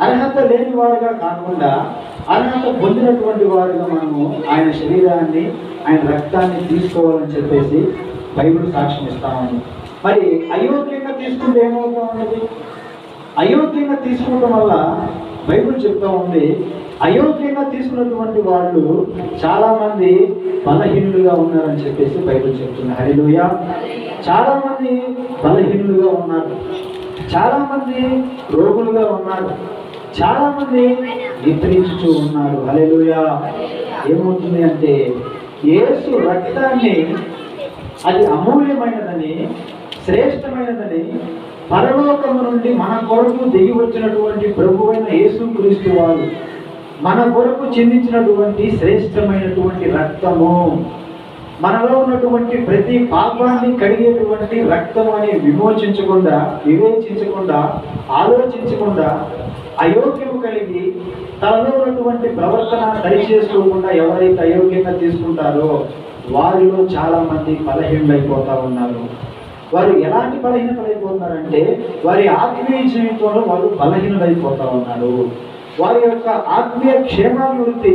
అర్హత లేని వారుగా కాకుండా అర్హత పొందినటువంటి వారుగా మనము ఆయన శరీరాన్ని, ఆయన రక్తాన్ని తీసుకోవాలని చెప్పేసి బైబిల్ సాక్ష్యం ఇస్తామని. మరి అయోగ్యంగా తీసుకుంటే ఏమవుతా ఉన్నది? అయోగ్యంగా తీసుకోవడం వల్ల బైబిల్ చెప్తా ఉంది, అయోగ్యంగా తీసుకున్నటువంటి వాళ్ళు చాలా మంది బలహీనులుగా ఉన్నారని చెప్పేసి బైబిల్ చెప్తుంది. హల్లెలూయా. చాలా మంది బలహీనులుగా ఉన్నారు, చాలా మంది రోగులుగా ఉన్నారు, చాలా మంది నిద్రించుతూ ఉన్నారు. హల్లెలూయా. ఏమవుతుంది అంటే యేసు రక్తాన్ని, అది అమూల్యమైనదని, శ్రేష్టమైనదని, పరలోకము నుండి మన కొరకు దిగి వచ్చినటువంటి ప్రభువైన యేసుక్రీస్తు వారు మన కొరకు చెందించినటువంటి శ్రేష్టమైనటువంటి రక్తము, మనలో ఉన్నటువంటి ప్రతి పాపాన్ని కడిగేటువంటి రక్తం అని వివేచించకుండా ఆలోచించకుండా అయోగ్యము కలిగి తనలో ఉన్నటువంటి ప్రవర్తన సరి చేసుకోకుండా ఎవరైతే అయోగ్యంగా తీసుకుంటారో వారిలో చాలా మంది బలహీనమైపోతా ఉన్నారు. వారు ఎలాంటి బలహీనతలైపోతున్నారంటే వారి ఆత్మీయ జీవితంలో వారు బలహీనమైపోతా ఉన్నారు. వారి యొక్క ఆత్మీయ క్షేమాభివృద్ధి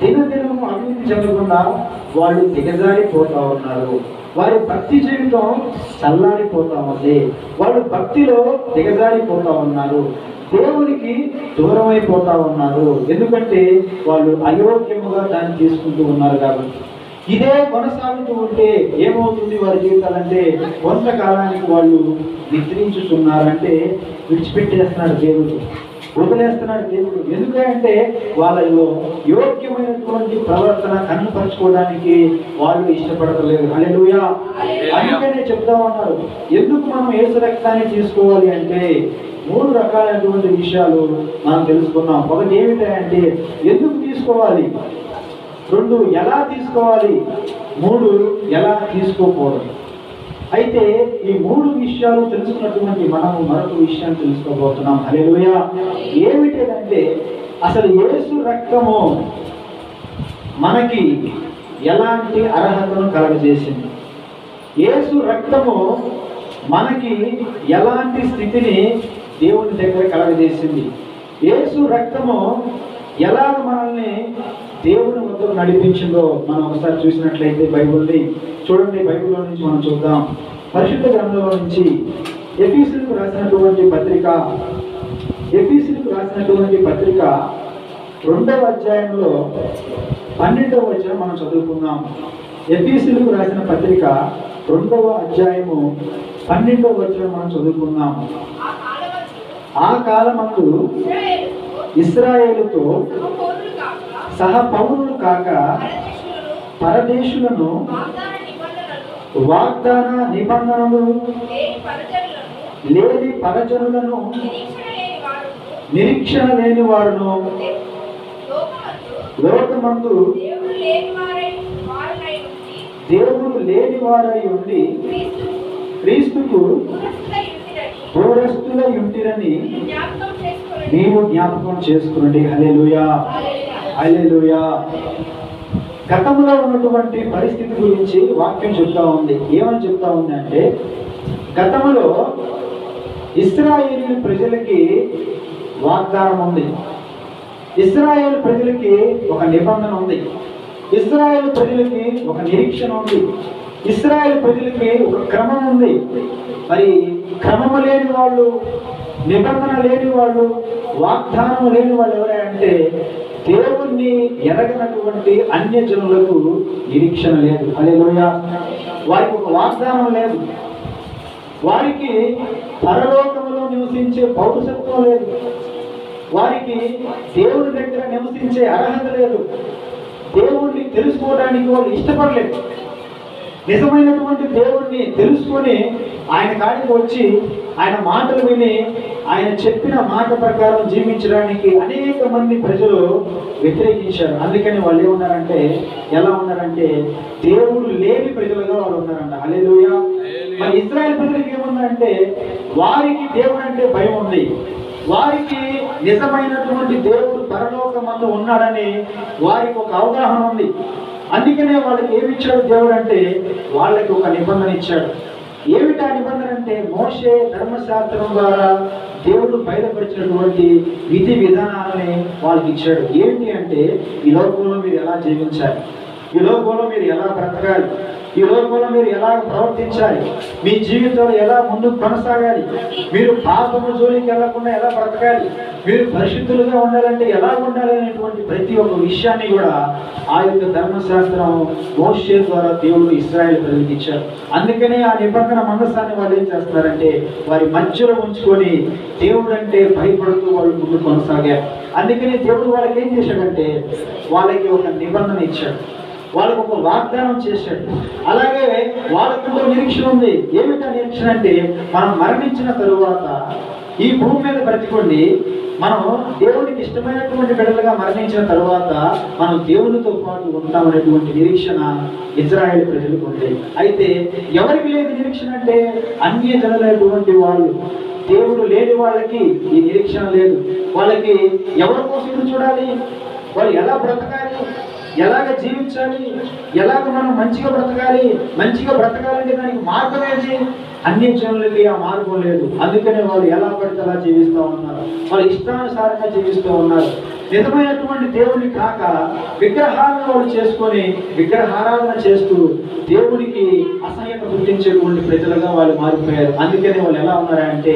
దినదినము అభివృద్ధి చెందకుండా వాళ్ళు దిగజారిపోతా ఉన్నారు. వారి భక్తి జీవితం చల్లారిపోతా ఉంది. వాళ్ళు భక్తిలో దిగజారిపోతా ఉన్నారు, దేవునికి దూరం అయిపోతా ఉన్నారు. ఎందుకంటే వాళ్ళు అయోగ్యముగా దాన్ని తీసుకుంటూ ఉన్నారు కాబట్టి. ఇదే కొనసాగుతూ ఉంటే ఏమవుతుంది వారి జీవితాలంటే కొంతకాలానికి వాళ్ళు నిద్రించుతున్నారంటే విడిచిపెట్టేస్తున్నాడు దేవుడు, వదిలేస్తున్నాడు దేవుడు. ఎందుకంటే వాళ్ళలో యోగ్యమైనటువంటి ప్రవర్తన కనుపరచుకోవడానికి వాళ్ళు ఇష్టపడతలేదు. హల్లెలూయా. అందుకనే చెప్తా ఉన్నారు, ఎందుకు మనం యేసు రక్తాన్ని తీసుకోవాలి అంటే 3 రకాలైనటువంటి విషయాలు మనం తెలుసుకున్నాం. ఒకటి ఏమిటంటే ఎందుకు తీసుకోవాలి, 2 ఎలా తీసుకోవాలి, 3 ఎలా తీసుకోకూడదు. అయితే ఈ 3 విషయాలు తెలుసుకున్నటువంటి మనము మరొక విషయాన్ని తెలుసుకోబోతున్నాం. హల్లెలూయా. ఏమిటంటే అసలు యేసు రక్తము మనకి ఎలాంటి అర్హతను కలగజేసింది, యేసు రక్తము మనకి ఎలాంటి స్థితిని దేవుని దగ్గర కలగజేసింది, యేసు రక్తము ఎలాగ మనల్ని దేవుని వద్దకు నడిపించిందో మనం ఒకసారి చూసినట్లయితే బైబిల్ని చూడండి. బైబిల్లో నుంచి మనం చూద్దాం. పరిశుద్ధ గ్రంథంలో నుంచి ఎఫెసీయులకు రాసినటువంటి పత్రిక 2వ అధ్యాయంలో 12వ వచనం మనం చదువుకుందాం. ఎఫెసీయులకు రాసిన పత్రిక 2వ అధ్యాయము 12వ వచనం మనం చదువుకుందాం. ఆ కాలమందు ఇశ్రాయేలుతో సహపౌరులు కాక పరదేశులను వాగ్దాన నిబంధనలు లేని పరజనులను నిరీక్షణ లేని వారును లోకమందు దేవుడు లేని వారై ఉండి క్రీస్తుకు దూరస్తులై ఉంటిరని నీవు జ్ఞాపకం చేసుకునండి. హల్లెలూయా. హల్లెలూయా. గతంలో ఉన్నటువంటి పరిస్థితి గురించి వాక్యం చెప్తా ఉంది. ఏమని చెప్తా ఉంది అంటే గతంలో ఇశ్రాయేలు ప్రజలకి వాగ్దానం ఉంది, ఇశ్రాయేలు ప్రజలకి ఒక నిబంధన ఉంది, ఇశ్రాయేలు ప్రజలకి ఒక నిరీక్షణ ఉంది, ఇశ్రాయేలు ప్రజలకి ఒక క్రమం ఉంది. మరి క్రమము లేని వాళ్ళు, నిబంధన లేని వాళ్ళు, వాగ్దానం లేని వాళ్ళు ఎవరంటే దేవుణ్ణి ఎరగనటువంటి అన్యజనులకు నిరీక్షణ లేదు. హల్లెలూయా. వారికి ఒక వాగ్దానం లేదు, వారికి పరలోకములో నివసించే పౌరసత్వం లేదు, వారికి దేవుని దగ్గర నివసించే అర్హత లేదు, దేవుణ్ణి తెలుసుకోవడానికి వాళ్ళు ఇష్టపడలేదు. నిజమైనటువంటి దేవుణ్ణి తెలుసుకొని ఆయన కాడికి వచ్చి ఆయన మాటలు విని ఆయన చెప్పిన మాట ప్రకారం జీవించడానికి అనేక మంది ప్రజలు వ్యతిరేకించారు. అందుకని వాళ్ళు ఏమన్నారంటే ఎలా ఉన్నారంటే దేవుడు లేని ప్రజలుగా వాళ్ళు ఉన్నారంట. హల్లెలూయా. మరి ఇశ్రాయేలు ప్రజలకు ఏముందంటే వారికి దేవుడు అంటే భయం ఉంది, వారికి నిజమైనటువంటి దేవుడు పరలోకమందు ఉన్నాడని వారికి ఒక అవగాహన ఉంది. అందుకనే వాళ్ళకి ఏమి ఇచ్చాడు దేవుడు అంటే వాళ్ళకి ఒక నిబంధన ఇచ్చాడు. ఏమిటా నిబంధన అంటే మోషే ధర్మశాస్త్రం ద్వారా దేవుడు బయలుపరిచినటువంటి విధి విధానాలని వాళ్ళకి ఇచ్చాడు. ఏంటి అంటే ఈ లోకంలో మీరు ఎలా జీవించాలి, ఈ లోకంలో మీరు ఎలా బ్రతకాలి, ఈ లోకంలో మీరు ఎలా ప్రవర్తించాలి, మీ జీవితంలో ఎలా ముందుకు కొనసాగాలి, మీరు పాపము జోలికి వెళ్లకుండా ఎలా బ్రతకాలి, మీరు పరిశుద్ధులుగా ఉండాలంటే ఎలా ఉండాలి అనేటువంటి ప్రతి ఒక్క విషయాన్ని కూడా ఆ యొక్క ధర్మశాస్త్రం మోషే ద్వారా దేవుడు ఇశ్రాయేలు ప్రజలకు ఇచ్చారు. అందుకనే ఆ నిబంధన మందసాన్ని వాళ్ళు ఏం చేస్తారంటే వారి మధ్యలో ఉంచుకొని దేవుడు అంటే భయపడుతూ వాళ్ళు ముందు కొనసాగారు. అందుకని దేవుడు వాళ్ళకి ఏం చేశాడంటే వాళ్ళకి ఒక నిబంధన ఇచ్చాడు, వాళ్ళకు ఒక వాగ్దానం చేశాడు. అలాగే వాళ్ళకు నిరీక్షణ ఉంది. ఏమిటా నిరీక్షణ అంటే మనం మరణించిన తరువాత ఈ భూమి మీద బ్రతికొండి మనం దేవునికి ఇష్టమైనటువంటి బిడ్డలుగా మరణించిన తరువాత మనం దేవునితో పాటు ఉంటామనేటువంటి నిరీక్షణ ఇజ్రాయేల్ ప్రజలకు ఉంది. అయితే ఎవరికి లేదు నిరీక్షణ అంటే అన్యజనులైనటువంటి వాళ్ళు, దేవుడు లేని వాళ్ళకి ఈ నిరీక్షణ లేదు. వాళ్ళకి ఎవరి కోసం ఎదురు చూడాలి, వాళ్ళు ఎలా బ్రతకాలి, ఎలాగ జీవించాలి, ఎలాగ మనం మంచిగా బ్రతకాలంటే దానికి మార్గం ఏంటి? అన్యజనులకి ఆ మార్గం లేదు. అందుకనే వాళ్ళు ఎలా పడితే అలా జీవిస్తూ ఉన్నారు, వాళ్ళు ఇష్టానుసారంగా జీవిస్తూ ఉన్నారు. నిజమైనటువంటి దేవుని కాక విగ్రహాలను వాళ్ళు చేసుకొని విగ్రహారాధన చేస్తూ దేవునికి అసహ్యత పుట్టించేటువంటి ప్రజలుగా వాళ్ళు మారిపోయారు. అందుకనే వాళ్ళు ఎలా ఉన్నారంటే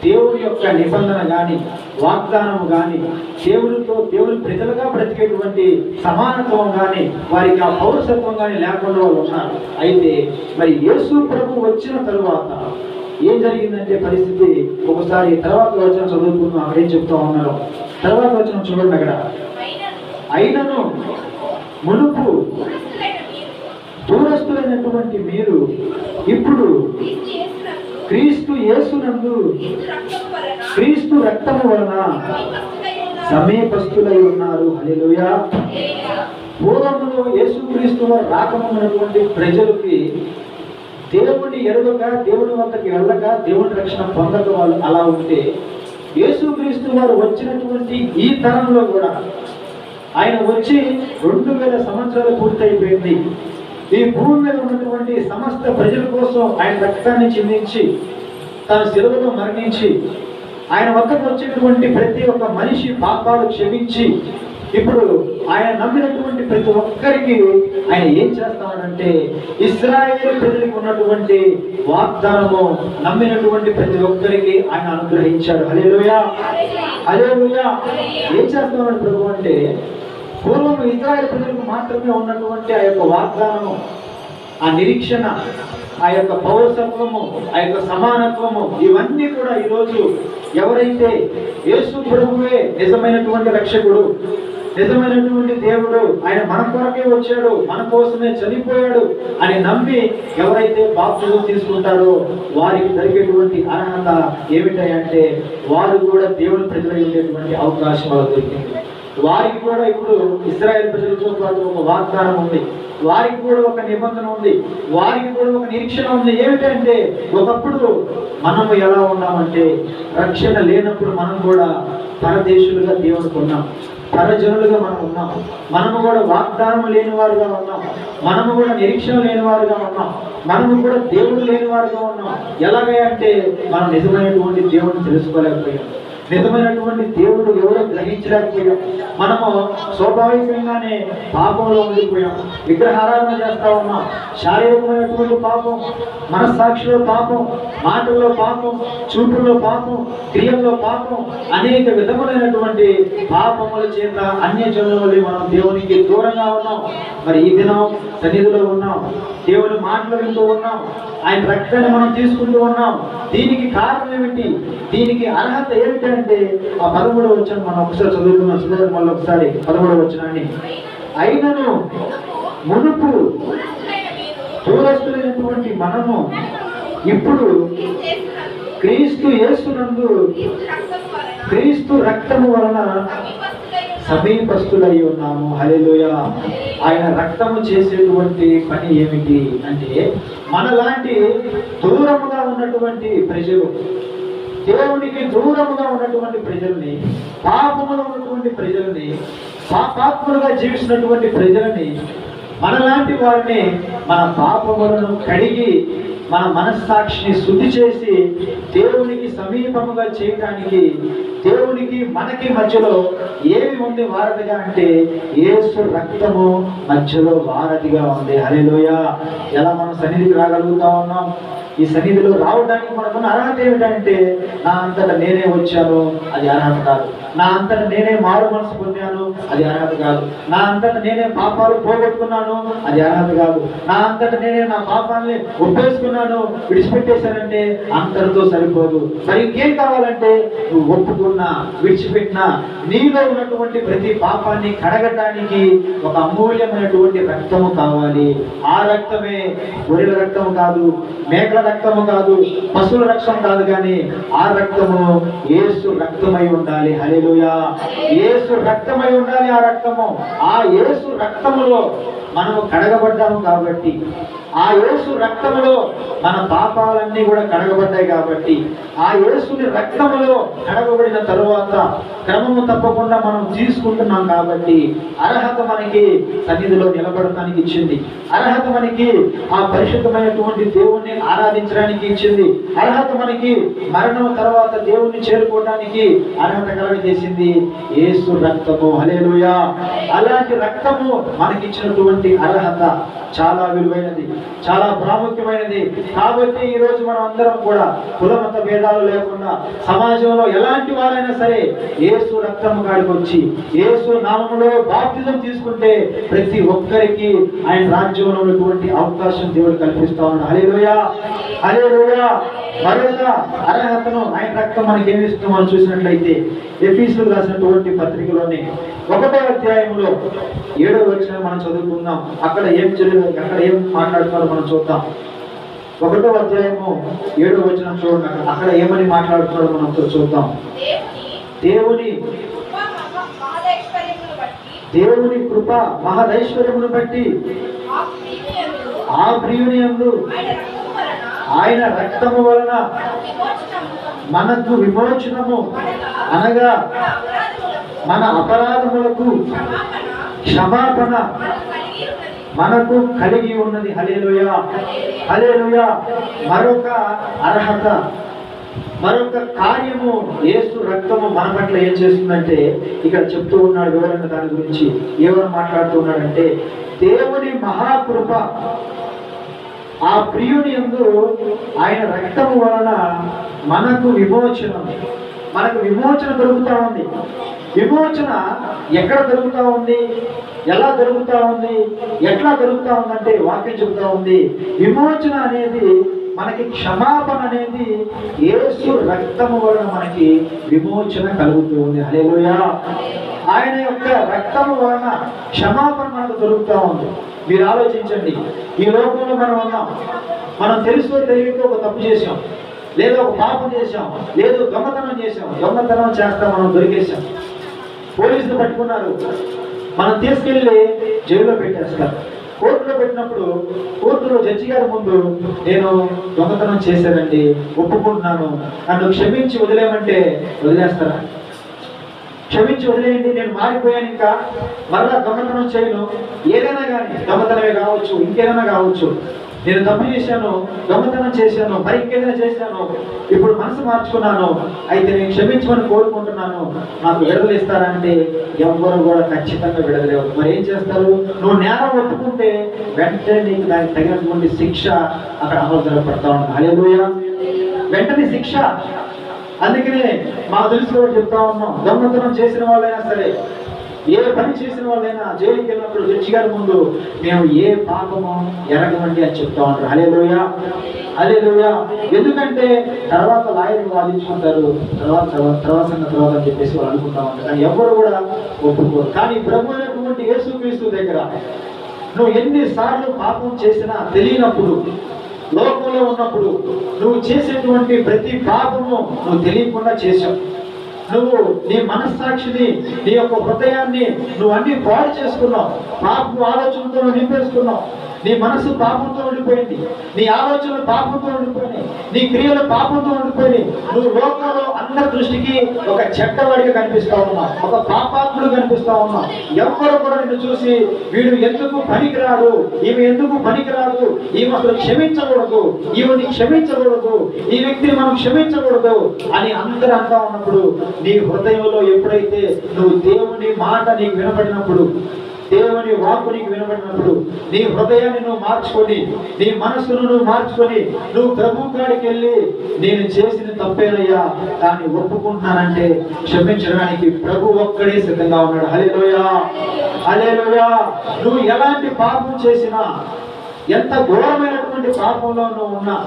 దేవుని యొక్క నిబంధన కానీ వాగ్దానము కానీ దేవుని ప్రజలుగా బ్రతికేటువంటి సమానత్వం కానీ వారికి ఆ పౌరసత్వం కానీ లేకుండా వాళ్ళు ఉన్నారు. అయితే మరి యేసు ప్రభు వచ్చిన తరువాత ఏం జరిగిందంటే పరిస్థితి ఒకసారి తర్వాత వచనం చదువుకుందాం. అక్కడేం చెప్తా ఉన్నారు, తర్వాత వచనం చూడండి. అక్కడ అయినను మునుపు దూరస్తులైనటువంటి మీరు ఇప్పుడు క్రీస్తు యేసునందు క్రీస్తు రక్తము వలన సమీపస్తులై ఉన్నారు. హల్లెలూయా. పూర్వములో యేసుక్రీస్తు వారు రాకమున్నటువంటి ప్రజలకి దేవుని ఎరుగక దేవుని వద్దకు వెళ్ళక దేవుని రక్షణ పొందక వాళ్ళు అలా ఉంటే యేసుక్రీస్తు వారు వచ్చినటువంటి ఈ తరంలో కూడా ఆయన వచ్చి 2000 సంవత్సరాలు పూర్తయిపోయింది. ఈ భూమి మీద ఉన్నటువంటి సమస్త ప్రజల కోసం ఆయన రక్తాన్ని చిందించి తన శిలువలో మరణించి ఆయన వద్దకు వచ్చేటువంటి ప్రతి ఒక్క మనిషి పాపాలు క్షమించి ఇప్పుడు ఆయన నమ్మినటువంటి ప్రతి ఒక్కరికి ఆయన ఏం చేస్తామంటే ఇశ్రాయేలు ప్రజలకు ఉన్నటువంటి వాగ్దానము నమ్మినటువంటి ప్రతి ఒక్కరికి ఆయన అనుగ్రహించాడు. హల్లెలూయా, హల్లెలూయా. ఏం చేస్తామని ప్రభు అంటే పూర్వం ఇశ్రాయేలు ప్రజలకు మాత్రమే ఉన్నటువంటి ఆ యొక్క వాగ్దానము, ఆ నిరీక్షణ, ఆ యొక్క పౌరసత్వము, ఆ యొక్క సమానత్వము ఇవన్నీ కూడా ఈరోజు ఎవరైతే యేసు ప్రభువే నిజమైనటువంటి రక్షకుడు, నిజమైనటువంటి దేవుడు, ఆయన మన కొరకే వచ్చాడు, మన కోసమే చనిపోయాడు అని నమ్మి ఎవరైతే బాప్తిజం తీసుకుంటారో వారికి జరిగేటువంటి అర్హత ఏమిటంటే వారు కూడా దేవుని ప్రజలై ఉండేటువంటి అవకాశం వాళ్ళకు దొరికింది. వారికి కూడా ఇప్పుడు ఇశ్రాయేలు ప్రజలతో పాటు ఒక వాగ్దానం ఉంది, వారికి కూడా ఒక నిబంధన ఉంది, వారికి కూడా ఒక నిరీక్షణ ఉంది. ఏమిటంటే ఒకప్పుడు మనము ఎలా ఉన్నామంటే రక్షణ లేనప్పుడు మనం కూడా పరదేశులుగా దేవునికి ఉన్నాం, పరజనులుగా మనం ఉన్నాం, మనము కూడా వాగ్దానం లేని వారుగా ఉన్నాం, మనము కూడా నిరీక్షణ లేని వారుగా ఉన్నాం, మనము కూడా దేవుడు లేని వారుగా ఉన్నాం. ఎలాగే అంటే మనం నిజమైనటువంటి దేవుడిని తెలుసుకోలేకపోయాం, నిజమైనటువంటి దేవుడు ఎవరో గ్రహించలేకపోయాం. మనము స్వాభావికంగానే పాపంలో ఉండిపోయాం, విగ్రహారాధన చేస్తా ఉన్నాం. శారీరకమైనటువంటి పాపం, మనస్సాక్షిలో పాపం, మాటల్లో పాపం, చూపుల్లో పాపం, క్రియల్లో పాపం, అనేక విధములైనటువంటి పాపముల చేత అన్యజనుల వల్ల మనం దేవునికి దూరంగా ఉన్నాం. మరి ఈ దినం సన్నిధిలో ఉన్నాం, దేవుని మాటలు వింటూ ఉన్నాం, ఆయన రక్తాన్ని మనం తీసుకుంటూ ఉన్నాం. దీనికి కారణం ఏమిటి, దీనికి అర్హత ఏమిటంటే ఆ 13వ వచనం మనం ఒకసారి చదువుకున్నాం. చదువుకుని మళ్ళీ ఒకసారి 13వ వచనాన్ని, అయినను మునుపు దూరస్తులైనటువంటి మనము ఇప్పుడు క్రీస్తు యేసునందు క్రీస్తు రక్తము వలన సమీపస్తులై ఉన్నాము. హల్లెలూయా. ఆయన రక్తము చేసేటువంటి పని ఏమిటి అంటే మనలాంటి దూరముగా ఉన్నటువంటి ప్రజలు, దేవునికి దూరముగా ఉన్నటువంటి ప్రజల్ని, పాపములో ఉన్నటువంటి ప్రజల్ని, పాపాత్ములుగా జీవిస్తున్నటువంటి ప్రజలని, మనలాంటి వారిని మన పాపములను కడిగి మన మనస్సాక్షిని శుద్ధి చేసి దేవునికి సమీపముగా చేయడానికి, దేవునికి మనకి మధ్యలో ఏమి ఉంది వారధిగా అంటే యేసు రక్తము మధ్యలో వారధిగా ఉంది. హల్లెలూయా. ఎలా మనం సన్నిధికి రాగలుగుతా ఉన్నాం? ఈ సన్నిధిలో రావడానికి మనకున్న అర్హత ఏమిటంటే, నా అంతటా నేనే వచ్చాను, అది అర్హత కాదు. నా అంతటా నేనే మారు మనసు పొందాను, అది అర్హత కాదు. నా అంతటా నేనే పాపాలు పోగొట్టుకున్నాను, అది అర్హత కాదు. నా అంతటా నేనే నా పాపాలని ఒప్పేసుకున్నాను, విడిచిపెట్టేశానంటే అంతటితో సరిపోదు. మరి ఇంకేం కావాలంటే, నువ్వు ఒప్పుకున్నా విడిచిపెట్టినా నీలో ఉన్నటువంటి ప్రతి పాపాన్ని కడగటానికి ఒక అమూల్యమైనటువంటి రక్తము కావాలి. ఆ రక్తమే గొర్రెల రక్తము కాదు, మేకల రక్తము కాదు, పశువుల రక్తం కాదు, కానీ ఆ రక్తము యేసు రక్తమై ఉండాలి. హల్లెలూయా. యేసు రక్తమై ఉండాలి. ఆ రక్తము, ఆ యేసు రక్తములో మనము కడగబడ్డాము కాబట్టి, ఆ యేసు రక్తములో మన పాపాలన్నీ కూడా కడగబడ్డాయి కాబట్టి, ఆ యేసుని రక్తములో కడగబడిన తరువాత క్రమము తప్పకుండా మనం తీసుకుంటున్నాం కాబట్టి అర్హత మనకి సన్నిధిలో నిలబడటానికి ఇచ్చింది. అర్హత మనకి ఆ పరిశుద్ధమైనటువంటి దేవుణ్ణి ఆరాధించడానికి ఇచ్చింది. అర్హత మనకి మరణం తర్వాత దేవుణ్ణి చేరుకోవడానికి అర్హత కలగజేసింది యేసు రక్తము. హల్లెలూయా. అలాంటి రక్తము మనకిచ్చినటువంటి అర్హత చాలా విలువైనది, చాలా ప్రాముఖ్యమైనది. కాబట్టి ఈ రోజు మనం అందరం కూడా కులమత భేదాలు లేకుండా సమాజంలో ఎలాంటి వారైనా సరే యేసు రక్తము కాడికి వచ్చి యేసు నామములో బాప్తిజం తీసుకుంటే ప్రతి ఒక్కరికి ఆయన రాజ్యంలో ఉన్నటువంటి అవకాశం దేవుడు కల్పిస్తా ఉన్నాడు. హల్లెలూయా. హల్లెలూయా. మరొక అర్హతను ఆయన రక్తం మనకి ఏమి ఇస్తుందో మనం చూసినట్లయితే ఎఫెసీయులకు రాసినటువంటి పత్రికలోని 1వ అధ్యాయంలో 7వ వచనం మనం చదువుకుందాం. అక్కడ ఏం మాట్లాడుతున్నారో మనం చూద్దాం. 1వ అధ్యాయము 7వ వచనం చూడండి. అక్కడ ఏమని మాట్లాడుతున్నారో మనం చూద్దాం. దేవుని కృప మహదైశ్వర్యమును బట్టి ఆ ప్రియుని యందు ఆయన రక్తము వలన మనకు విమోచనము, అనగా మన అపరాధములకు క్షమాపణ మనకు కలిగి ఉన్నది. హల్లెలూయా. హల్లెలూయా. మరొక అర్హత, మరొక కార్యము యేసు రక్తము మన పట్ల ఏం చేస్తుందంటే ఇక్కడ చెప్తూ ఉన్నాడు వివరంగా దాని గురించి. ఏమని మాట్లాడుతూ ఉన్నాడంటే, దేవుని మహాకృప ఆ ప్రియుని యందు ఆయన రక్తము వలన మనకు విమోచన దొరుకుతా ఉంది. విమోచన ఎక్కడ దొరుకుతా ఉంది, ఎలా దొరుకుతా ఉంది, ఎట్లా దొరుకుతా ఉందంటే వాక్యం చెబుతా ఉంది. విమోచన అనేది, మనకి క్షమాపణ అనేది యేసు రక్తము వలన మనకి విమోచన కలుగుతూ ఉంది. హల్లెలూయా. ఆయన యొక్క రక్తము వలన క్షమాపణ మనకు దొరుకుతూ ఉంది. మీరు ఆలోచించండి, ఈ లోకంలో మనం ఉన్నాం, మనం తెలుసో తెలియకో ఒక తప్పు చేసాం, లేదా ఒక పాపం చేసాం, లేదు దొంగతనం చేసాం. దొంగతనం చేస్తాం, మనం దొరికేసాం, పోలీసులు పట్టుకున్నారు, మనం తీసుకెళ్ళి జైల్లో పెట్టేస్తారు. కోర్టులో పెట్టినప్పుడు కోర్టులో జడ్జి గారి ముందు నేను దొంగతనం చేశానండి, ఒప్పుకుంటున్నాను, నన్ను క్షమించి వదిలేమంటే వదిలేస్తారా? క్షమించి వదిలేయండి, నేను మారిపోయాను, ఇంకా మరలా దొంగతనం చేయను. ఏదైనా కానీ దొంగతనమే కావచ్చు, ఇంకేదైనా కావచ్చు, నేను తప్పు చేశాను, దొంగతనం చేశాను, మరి ఇంకేదైనా చేశాను, ఇప్పుడు మనసు మార్చుకున్నాను, అయితే నేను క్షమించమని కోరుకుంటున్నాను, నాకు విడుదల ఇస్తారంటే ఎవ్వరు కూడా ఖచ్చితంగా విడుదలేవు. మరి ఏం చేస్తారు? నువ్వు నేరం ఒప్పుకుంటే వెంటనే నీకు దానికి తగినటువంటి శిక్ష అక్కడ అమలు జరగబడతా ఉంది. హల్లెలూయా. వెంటనే శిక్ష. అందుకనే మా దృష్టిలో చెప్తా ఉన్నాం, దొంగతనం చేసిన వాళ్ళైనా సరే, ఏ పని చేసిన వాళ్ళైనా జైలుకి వెళ్ళినప్పుడు జడ్జి గారి ముందు మేము ఏ పాపము ఎరగమండి అని చెప్తా ఉంటారు. హల్లెలూయా. హల్లెలూయా. ఎందుకంటే తర్వాత లాయర్లు వాదించుకుంటారు, తర్వాత అని చెప్పేసి వాళ్ళు అనుకుంటా ఉంటారు, కానీ ఎవరు కూడా ఒప్పుకోరు. కానీ ప్రభు అయినటువంటి యేసుక్రీస్తు దగ్గర నువ్వు ఎన్నిసార్లు పాపం చేసినా తెలియనప్పుడు, లోకంలో ఉన్నప్పుడు నువ్వు చేసేటువంటి ప్రతి పాపము నువ్వు తెలియకుండా చేశావు. నువ్వు నీ మనస్సాక్షిని, నీ యొక్క హృదయాన్ని నువ్వు అన్ని పాడు చేసుకున్నావు, పాపపు ఆలోచనతో నింపేసుకున్నావు. నీ మనసు పాపంతో ఉండిపోయింది, నీ ఆలోచనలు పాపంతో ఉండిపోయినాయి, నీ క్రియలు పాపంతో ఉండిపోయినాయి. నువ్వు లోకంలో అందరి దృష్టికి ఒక చెడ్డవాడిగా కనిపిస్తా ఉన్నాం, ఒక పాపాత్ముడు కనిపిస్తా ఉన్నాం. ఎవ్వరు కూడా నిన్ను చూసి వీడు ఎందుకు పనికిరాడు, ఈమె ఎందుకు పనికిరాదు, ఈమె అసలు క్షమించకూడదు, ఈమెని క్షమించకూడదు, ఈ వ్యక్తిని మనం క్షమించకూడదు అని అందరూ అంటా ఉన్నప్పుడు నీ హృదయంలో ఎప్పుడైతే నువ్వు దేవుని మాట నీకు వినపడినప్పుడు, దేవుని వాక్కు నీకు వినబడినప్పుడు నీ హృదయాన్ని నువ్వు మార్చుకొని, నీ మనస్సును నువ్వు మార్చుకొని, నువ్వు ప్రభు కాడికి వెళ్ళి నేను చేసిన తప్పేనయ్యా దాన్ని ఒప్పుకుంటున్నానంటే క్షమించడానికి ప్రభు ఒక్కడే సిద్ధంగా ఉన్నాడు. హల్లెలూయా, హల్లెలూయా. నువ్వు ఎలాంటి పాపం చేసినా, ఎంత ఘోరమైనటువంటి పాపంలో నువ్వు ఉన్నా,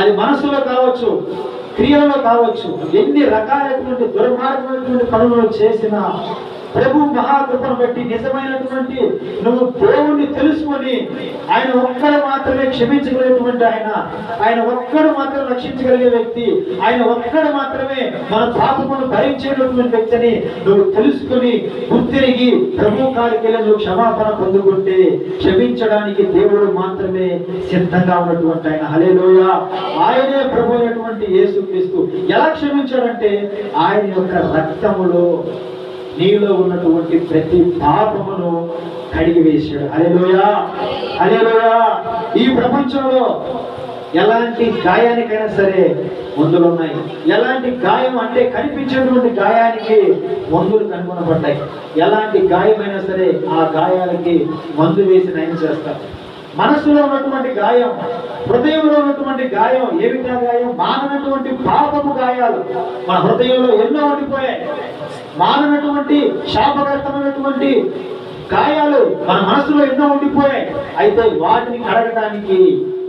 అది మనసులో కావచ్చు, క్రియలలో కావచ్చు, ఎన్ని రకాలైనటువంటి దుర్మార్గమైనటువంటి పనులు చేసినా ప్రభు మహాకృపను బట్టి నిజమైనటువంటి నువ్వు దేవుణ్ణి తెలుసుకొని ఆయన ఒక్కడు మాత్రమే క్షమించగలిగేటువంటి ఆయన ఒక్కడు మాత్రమే రక్షించగలిగే వ్యక్తి, ఆయన ఒక్కడు మాత్రమే మన పాపమును భరించేటటువంటి వ్యక్తిని నువ్వు తెలుసుకొని గుర్తిరిగి ప్రభు కాడికి వెళ్ళి నువ్వు క్షమాపణ పొందుకుంటే క్షమించడానికి దేవుడు మాత్రమే సిద్ధంగా ఉన్నటువంటి ఆయన. హల్లెలూయా. ఆయనే ప్రభు అయినటువంటి యేసుక్రీస్తు ఎలా క్షమించాడంటే ఆయన యొక్క రక్తములో నీలో ఉన్నటువంటి ప్రతి పాపమును కడిగి వేశాడు. హల్లెలూయా, హల్లెలూయా. ఈ ప్రపంచంలో ఎలాంటి గాయానికైనా సరే మందులు ఉన్నాయి. ఎలాంటి గాయం అంటే కనిపించేటువంటి గాయానికి మందులు కనుగొనబడ్డాయి. ఎలాంటి గాయమైనా సరే ఆ గాయాలకి మందు వేసి నయం చేస్తారు. మనసులో ఉన్నటువంటి గాయం, హృదయంలో ఉన్నటువంటి గాయం ఏమిటా గాయం? మాననటువంటి పాపపు గాయాలు మన హృదయంలో ఎన్నో ఉండిపోయాయి. మాననటువంటి శాపగ్రస్తమైనటువంటి గాయాలు మన మనసులో ఎన్నో ఉండిపోయాయి. అయితే వాటిని కడగటానికి,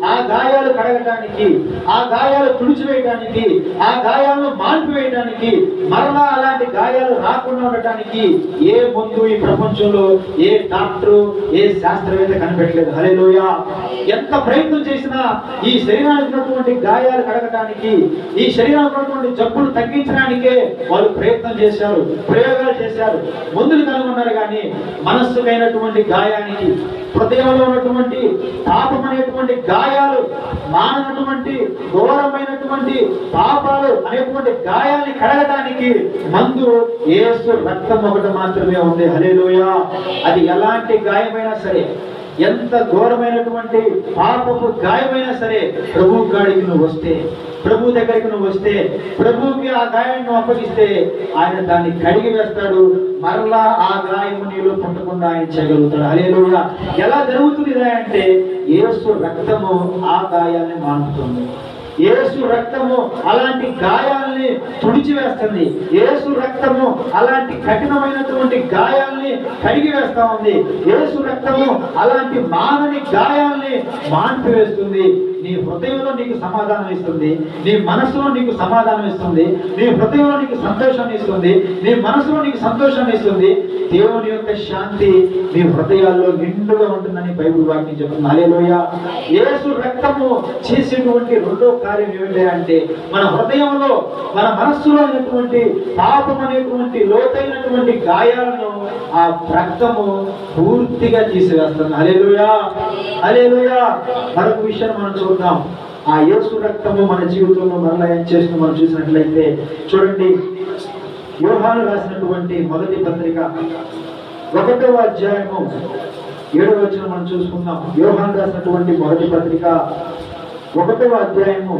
ఆ గాయాలు కడగటానికి, ఆ గాయాలు తుడిచివేయడానికి, ఆ గాయాలను మాన్పివేయడానికి, మరలా అలాంటి గాయాలు రాకుండా ఉండటానికి ఏ మందు ఈ ప్రపంచంలో ఏ డాక్టరు, ఏ శాస్త్రవేత్త కనిపెట్టలేదు. హల్లెలూయా. ఎంత ప్రయత్నం చేసినా ఈ శరీరానికి ఉన్నటువంటి గాయాలు కడగటానికి, ఈ శరీరానికి ఉన్నటువంటి జబ్బులు తగ్గించడానికే వాళ్ళు ప్రయత్నం చేశారు, ప్రయోగాలు చేశారు, మందులు కనుగొన్నారు. కానీ మనస్సుకైనటువంటి గాయానికి, హృదయంలో ఉన్నటువంటి పాపం అనేటువంటి గాయాలు, మాననటువంటి ఘోరమైనటువంటి పాపాలు అనేటువంటి గాయాన్ని కడగడానికి మందు యేసు రక్తం ఒకటి మాత్రమే ఉంది. హల్లెలూయా. అది ఎలాంటి గాయమైనా సరే, ఎంత ఘోరమైనటువంటి పాపపు గాయమైనా సరే ప్రభు కాడికి నువ్వు వస్తే, ప్రభు దగ్గరికి నువ్వు వస్తే, ప్రభుకి ఆ గాయాన్ని నువ్వు అప్పగిస్తే ఆయన దాన్ని కడిగి వేస్తాడు. మరలా ఆ గాయము నీలో పుట్టకుండా ఆయన చేయగలుగుతాడు. హల్లెలూయా. ఎలా జరుగుతుంది అంటే యేసు రక్తము ఆ గాయాన్ని మాన్పుతుంది. యేసు రక్తము అలాంటి గాయాల్ని తుడిచివేస్తుంది. యేసు రక్తము అలాంటి కఠినమైనటువంటి గాయాల్ని కడిగి వేస్తా ఉంది. యేసు రక్తము అలాంటి మానని గాయాల్ని మాన్పివేస్తుంది. నీ హృదయంలో నీకు సమాధానం ఇస్తుంది, నీ మనసులో నీకు సమాధానం ఇస్తుంది, నీ హృదయంలో నీకు సంతోషాన్ని ఇస్తుంది, నీ మనసులో నీకు సంతోషాన్ని ఇస్తుంది. దేవుని యొక్క శాంతి నీ హృదయాల్లో నిండుగా ఉంటుందని బైబిల్ వాక్యం చెప్తుంది. హల్లెలూయా. యేసు రక్తము చేసేటువంటి రెండో కార్యం ఏమిటి అంటే మన హృదయంలో, మన మనస్సులో అనేటువంటి పాపం అనేటువంటి లోతైనటువంటి గాయాలను ఆ రక్తము పూర్తిగా తీసివేస్తుంది. హల్లెలూయా, హల్లెలూయా. మరొక విషయాన్ని మనం చూద్దాం. ఆ యేసు రక్తము మన జీవితంలో మరలా ఏం చేస్తుందో మనం చూసినట్లయితే చూడండి, యోహాను రాసినటువంటి మొదటి పత్రిక 1వ అధ్యాయము 7వ వచనం మనం చూసుకుందాం. యోహాను రాసినటువంటి మొదటి పత్రిక 1వ అధ్యాయము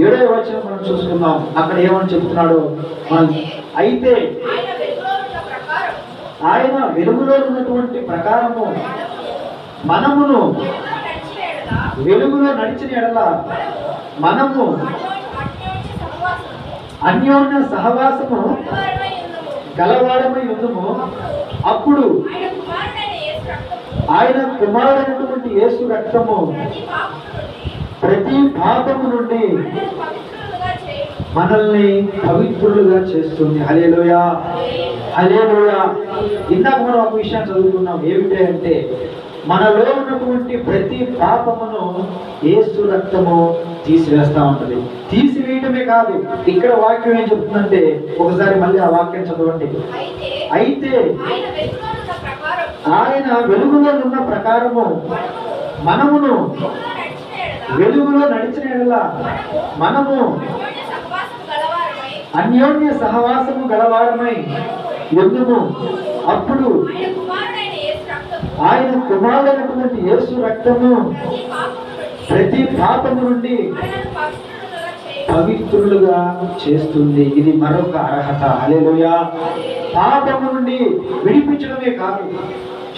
7వ వచనం మనం చూసుకుందాం. అక్కడ ఏమని చెప్తున్నాడో మనం, అయితే ఆయన వెలుగులో ఉన్నటువంటి ప్రకారము మనమును వెలుగులో నడిచిన ఎడల మనము అన్యోన్య సహవాసము గలవారమై ఉందుము. అప్పుడు ఆయన కుమారుడైనటువంటి యేసు రక్తము ప్రతి పాపము నుండి మనల్ని పవిత్రులుగా చేస్తుంది. హల్లెలూయా, హల్లెలూయా. ఇందాక మనం ఒక విషయాన్ని చదువుకున్నాం. ఏమిటి అంటే మనలో ఉన్నటువంటి ప్రతి పాపమును యేసు రక్తము తీసివేస్తా ఉంటది. తీసివేయటమే కాదు, ఇక్కడ వాక్యం ఏం చెప్తుందంటే ఒకసారి మళ్ళీ ఆ వాక్యం చదవండి. అయితే ఆయన వెలుగులో ఉన్న ప్రకారము మనమును వెలుగులో నడిచిన ఎడల మనము అన్యోన్య సహవాసము గలవారమై ఎందుకు అప్పుడు ఆయన కుమారుడైనటువంటి యేసు రక్తము ప్రతి పాపము నుండి పవిత్రులుగా చేస్తుంది. ఇది మరొక అర్హత. హల్లెలూయా. పాపము నుండి విడిపించడమే కాదు,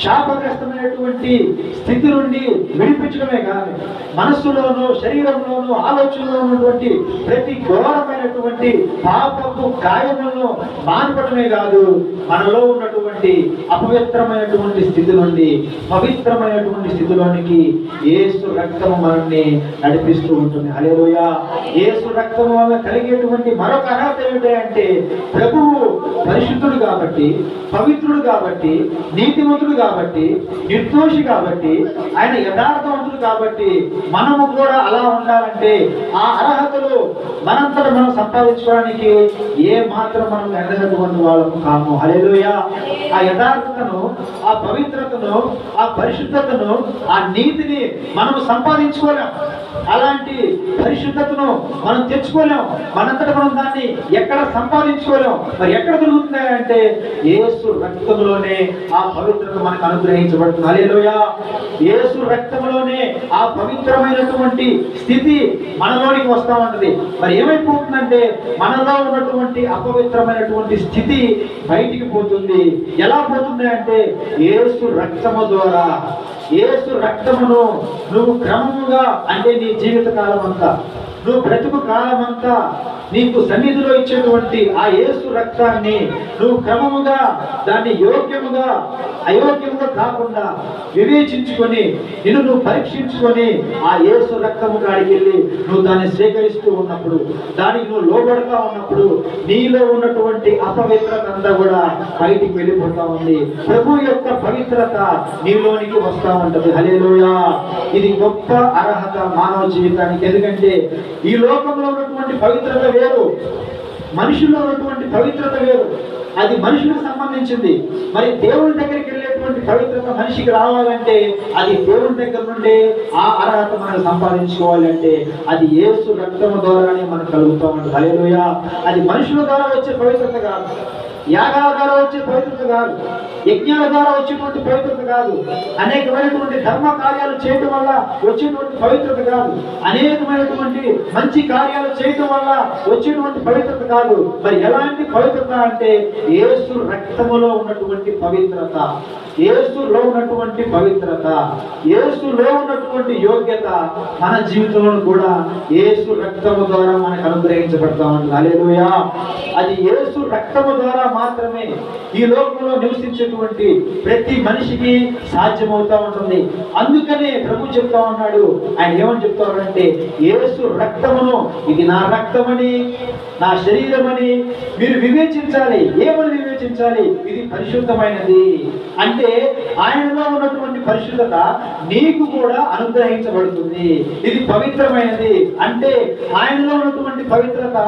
శాపగ్రస్తమైనటువంటి స్థితి నుండి విడిపించడమే కాదు, మనస్సులోనూ శరీరంలోనూ ఆలోచనలో ఉన్నటువంటి ప్రతి ఘోరమైనటువంటి పాపపు గాయములను మాన్పడమే కాదు, మనలో ఉన్నటువంటి అపవిత్రమైనటువంటి స్థితి నుండి పవిత్రమైనటువంటి స్థితిలోనికి యేసు రక్తము మనల్ని నడిపిస్తూ ఉంటుంది. హల్లెలూయా. యేసు రక్తము వల్ల కలిగేటువంటి మరొక అర్హత ఏమిటంటే ప్రభువు పరిశుద్ధుడు కాబట్టి, పవిత్రుడు కాబట్టి, నీతిమంతుడు కాబట్టి, నిర్దోషి కాబట్టి, ఆయన యథార్థవంతుడు కాబట్టి మనము కూడా అలా ఉండాలంటే ఆ అర్హతలు మనంతట మనం సంపాదించుకోవడానికి ఏ మాత్రం మనం ఎదగటువంటి వాళ్ళము కాము. హల్లెలూయా. ఆ యథార్థతను, ఆ పవిత్రతను, ఆ పరిశుద్ధతను, ఆ నీతిని మనం సంపాదించుకోలేం. అలాంటి పరిశుద్ధతను మనం తెచ్చుకోలేం. మనంతట మనం దాన్ని ఎక్కడ సంపాదించుకోలేం. మరి ఎక్కడ దొరుకుతున్నాయంటే యేసు రక్తంలోనే ఆ పవిత్రత మనకు అనుగ్రహించబడుతుంది. హల్లెలూయా. యేసు రక్తంలోనే ఆ పవిత్రమైనటువంటి స్థితి మనలోనికి వస్తూ ఉంటుంది. మరి ఏమైపోతుందంటే మనలో ఉన్నటువంటి అపవిత్రమైనటువంటి స్థితి బయటికి పోతుంది. ఎలా పోతుంది అంటే యేసు రక్తము ద్వారా. యేసు రక్తమును నువ్వు క్రమముగా అంటే నీ జీవిత కాలం అంతా, నువ్వు బ్రతుకు కాలం అంతా నీకు సన్నిధిలో ఇచ్చేటువంటి ఆ యేసు రక్తాన్ని నువ్వు క్రమముగా దాన్ని యోగ్యముగా అయోగ్యముగా కాకుండా వివేచించుకొని నువ్వు పరీక్షించుకొని ఆ యేసు రక్తము కాడికి వెళ్ళి నువ్వు దాన్ని స్వీకరిస్తూ ఉన్నప్పుడు, దానికి నువ్వు లోబడతా ఉన్నప్పుడు నీలో ఉన్నటువంటి అపవిత్రత అంతా కూడా బయటికి వెళ్ళిపోతా ఉంది. ప్రభు యొక్క పవిత్రత నీలోనికి వస్తా ఉంటది. హల్లెలూయా. ఇది గొప్ప అర్హత మానవ జీవితానికి. ఎందుకంటే ఈ లోకంలో ఉన్నటువంటి పవిత్రత వేరు, మనుషుల్లో ఉన్నటువంటి పవిత్రత వేరు. అది మనుషులకు సంబంధించింది. మరి దేవుని దగ్గరికి వెళ్ళేటువంటి పవిత్రత మనిషికి రావాలంటే అది దేవుని దగ్గర నుండి ఆ అర్హత మనం సంపాదించుకోవాలంటే అది యేసు రక్తము ద్వారానే మనకు కలుగుతూ ఉంటుంది. హల్లెలూయా. అది మనుషుల ద్వారా వచ్చే పవిత్రత కాదు, యాగాల ద్వారా వచ్చే పవిత్రత కాదు, యజ్ఞాల ద్వారా వచ్చేటువంటి పవిత్రత కాదు, అనేకమైనటువంటి ధర్మ కార్యాలు చేయటం వల్ల వచ్చేటువంటి పవిత్రత కాదు, అనేకమైనటువంటి మంచి కార్యాలు చేయటం వల్ల వచ్చేటువంటి పవిత్రత కాదు. మరి ఎలాంటి పవిత్రత అంటే యేసు రక్తములో ఉన్నటువంటి పవిత్రత, యేసులో ఉన్నటువంటి పవిత్రత, యేసులో ఉన్నటువంటి యోగ్యత మన జీవితంలో కూడా యేసు రక్తము ద్వారా మనకు అనుగ్రహించబడతా ఉంటుంది. హల్లెలూయా. అది యేసు రక్తము ద్వారా మాత్రమే ఈ లోకంలో నివసించేటువంటి ప్రతి మనిషికి సాధ్యమవుతా ఉంటుంది. అందుకనే ప్రభు చెప్తా ఉన్నాడు, ఆయన ఏమని చెప్తారంటే యేసు రక్తమును ఇది నా రక్తమని, నా శరీరమని మీరు వివేచించాలి. ఏమని వివేచించాలి? ఇది పరిశుద్ధమైనది అంటే ఆయనలో ఉన్నటువంటి పరిశుద్ధత నీకు కూడా అనుగ్రహించబడుతుంది. ఇది పవిత్రమైనది అంటే ఆయనలో ఉన్నటువంటి పవిత్రత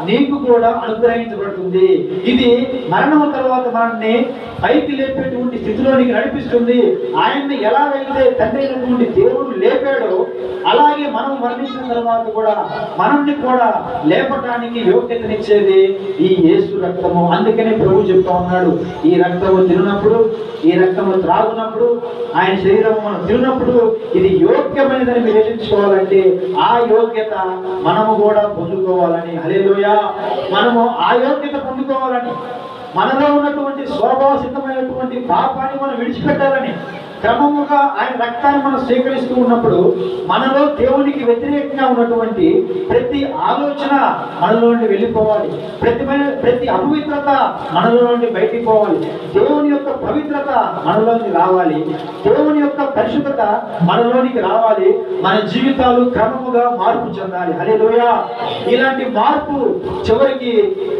నీకు కూడా అనుగ్రహించబడుతుంది. ఇది మరణం తర్వాత మనల్ని పైకి లేపేటువంటి స్థితిలోనికి నడిపిస్తుంది. ఆయన్ని ఎలాగైతే తండ్రి అయినటువంటి దేవుడు లేపాడో అలాగే మనం మరణించిన తర్వాత కూడా మనల్ని కూడా లేపటానికి యోగ్యతనిచ్చేది ఈ యేసు రక్తము. అందుకనే ప్రభు చెప్తా ఉన్నాడు, ఈ రక్తము తిన్నప్పుడు, ఈ రక్తము త్రాగునప్పుడు, ఆయన శరీరము మనం తిన్నప్పుడు ఇది యోగ్యమైనదని వివేచించుకోవాలంటే ఆ యోగ్యత మనము కూడా పొందుకోవాలని. హల్లెలూయా. మనము ఆ యోగ్యత పొందుకోవాలని, మనలో ఉన్నటువంటి స్వభావ సిద్ధమైనటువంటి పాపాన్ని మనం విడిచిపెట్టాలని, క్రమముగా ఆయన రక్తాన్ని మనం స్వీకరిస్తూ ఉన్నప్పుడు మనలో దేవునికి వ్యతిరేకంగా ఉన్నటువంటి ప్రతి ఆలోచన మనలో నుండి వెళ్ళిపోవాలి. ప్రతి అపవిత్రత మనలో నుండి బయటికి పోవాలి. దేవుని యొక్క పవిత్రత మనలోనికి రావాలి. దేవుని యొక్క పరిశుద్ధత మనలోనికి రావాలి. మన జీవితాలు క్రమముగా మార్పు చెందాలి. హల్లెలూయా. ఇలాంటి మార్పు చివరికి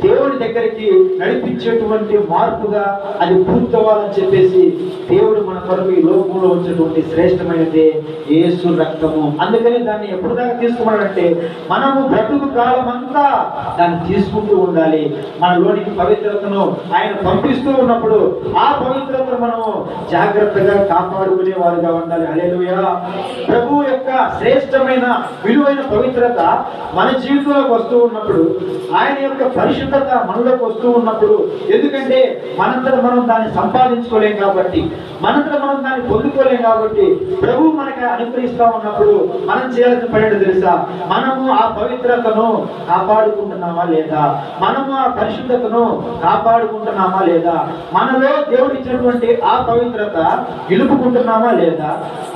దేవుని దగ్గరికి నడిపించేటువంటి మార్పుగా అది పూర్తవ్వాలని చెప్పేసి దేవుడు మన కొరకు లోకంలో వచ్చినటువంటి శ్రేష్టమైనదే యేసు రక్తము. అందుకని దాన్ని ఎప్పుడు దాకా తీసుకున్నాడంటే మనము బ్రతుకు కాలం అంతా దాన్ని తీసుకుంటూ ఉండాలి. మనలోనికి పవిత్రతను ఆయన పంపిస్తూ ఉన్నప్పుడు ఆ పవిత్రతను మనము జాగ్రత్తగా కాపాడుకునే వారుగా ఉండాలి. హల్లెలూయా. ప్రభు యొక్క శ్రేష్టమైన విలువైన పవిత్రత మన జీవితంలోకి వస్తూ ఉన్నప్పుడు, ఆయన యొక్క పరిశుద్ధత మనలోకి వస్తూ ఉన్నప్పుడు, ఎందుకంటే మనంతట మనం దాన్ని సంపాదించుకోలేం కాబట్టి, మనంతట మనం దాన్ని పొందుకోలేం కాబట్టి, ప్రభు మనకి అనుగ్రహిస్తూ ఉన్నప్పుడు మనం చేయాల్సిన పని తెలుసా? మనము ఆ పవిత్రతను కాపాడుకుంటున్నామా లేదా? మనము ఆ పరిశుద్ధతను కాపాడుకుంటున్నామా లేదా? మనలో దేవుడు ఇచ్చినటువంటి ఆ పవిత్రత నిలుపుకుంటున్నామా లేదా?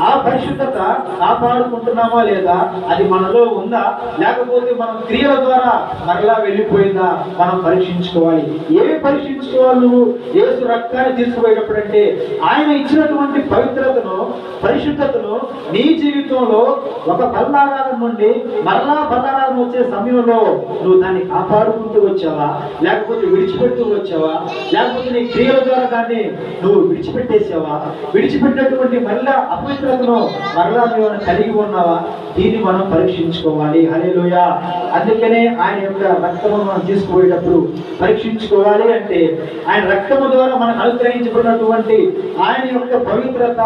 ఆ పరిశుద్ధత కాపాడుకుంటున్నామా లేదా? అది మనలో ఉందా, లేకపోతే మనం క్రియల ద్వారా మరలా వెళ్ళిపోయిందా? మనం పరీక్షించుకోవాలి. ఏమి పరీక్షించుకోవాలి? నువ్వు యేసు రక్తాన్ని తీసుకుపోయేటప్పుడంటే ఆయన ఇచ్చినటువంటి పవిత్రతను, పరిశుద్ధతను నీ జీవితంలో ఒక బల్లారాధన నుండి మరలా బల్లారాధన వచ్చే సమయంలో నువ్వు దాన్ని కాపాడుకుంటూ వచ్చావా, లేకపోతే విడిచిపెడుతూ వచ్చావా, లేకపోతే నీ క్రియల ద్వారా దాన్ని నువ్వు విడిచిపెట్టేసావా? విడిచిపెట్టినటువంటి మరలా అపవిత్రతను మరలా నువ్వు కలిగి ఉన్నావా? దీన్ని మనం పరీక్షించుకోవాలి. హల్లెలూయా. అందుకనే ఆయన యొక్క రక్తము మనం తీసుకుపోయేటప్పుడు పరీక్షించుకోవాలి. అంటే ఆయన రక్తము ద్వారా మనకు అనుగ్రహించబడినటువంటి ఆయన యొక్క పవిత్రత,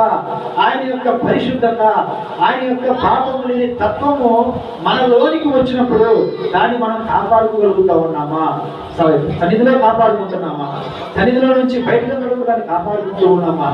ఆయన యొక్క పరిశుద్ధత, ఆయన యొక్క పాపము లేని తత్వము మనలోనికి వచ్చినప్పుడు దాన్ని మనం కాపాడుకోగలుగుతా ఉన్నామా? సన్నిధిలో కాపాడుకుంటున్నామా? సన్నిధిలో నుంచి బయటకు దాన్ని కాపాడుకుంటూ ఉన్నామా?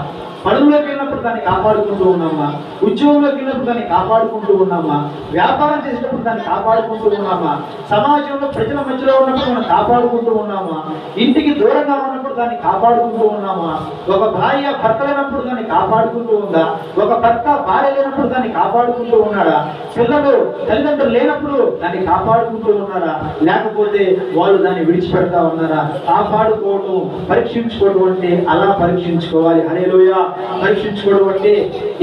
పనుల్లోకి వెళ్ళినప్పుడు దాన్ని కాపాడుకుంటూ ఉన్నామా? ఉద్యోగంలోకి వెళ్ళినప్పుడు దాన్ని కాపాడుకుంటూ ఉన్నామా? వ్యాపారం చేసినప్పుడు దాన్ని కాపాడుకుంటూ ఉన్నామా? సమాజంలో ప్రజల మధ్యలో ఉన్నప్పుడు మనం కాపాడుకుంటూ ఉన్నామా? ఇంటికి దూరంగా ఉన్నప్పుడు దాన్ని కాపాడుకుంటూ ఉన్నామా? ఒక భార్య భర్త లేనప్పుడు దాన్ని కాపాడుకుంటూ ఉందా? ఒక భర్త భార్య లేనప్పుడు దాన్ని కాపాడుకుంటూ ఉన్నాడా? పిల్లలు తల్లిదండ్రులు లేనప్పుడు దాన్ని కాపాడుకుంటూ ఉన్నారా? లేకపోతే వాళ్ళు దాన్ని విడిచిపెడతా ఉన్నారా? కాపాడుకోవడం, పరీక్షించుకోవడం అంటే అలా పరీక్షించుకోవాలి. హల్లెలూయా. పరీక్షించుకోవడం అంటే